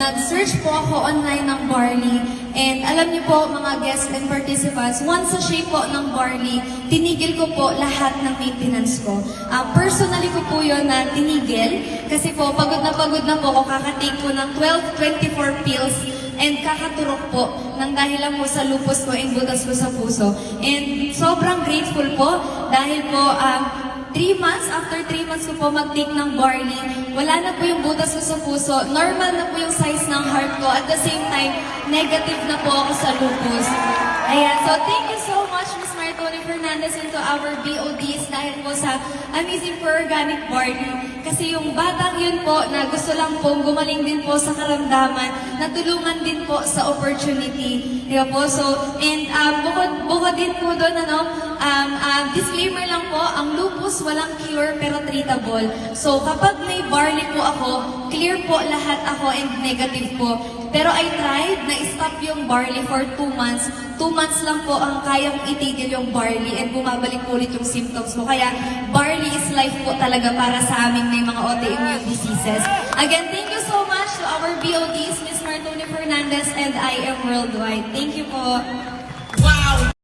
Nag-search po ako online ng barley and alam niyo po mga guests and participants, once sa shape po ng barley, tinigil ko po lahat ng maintenance ko. Personally ko po yun na tinigil kasi po pagod na po ako kakatake po ng 12-24 pills and kakaturok po ng dahilan po sa lupus ko and butas ko sa puso. And sobrang grateful po dahil po 3 months, after 3 months ko po mag-take ng barley, wala na po yung butas ko sa puso, normal na po yung size ng heart ko, at the same time, negative na po ako sa lupus. Ayan, so thank you so much, Ms. Martoni Fernandez, and to our BODs dahil po sa Amazing for Organic Barley. Kasi yung batang yun po na gusto lang po gumaling din po sa karamdaman, natulungan din po sa opportunity. Diba po? So, and bukod din po doon, disclaimer lang po, ang lupus walang cure pero treatable. So, kapag may barley po ako, clear po lahat ako and negative po. Pero I tried na stop yung barley for 2 months. 2 months lang po ang kayang itigil yung barley and bumabalik po ulit yung symptoms ko. Kaya barley is life po talaga para sa aming may mga autoimmune diseases. Again, thank you so much to our BODs, Ms. Martoni Fernandez and I Am Worldwide. Thank you po.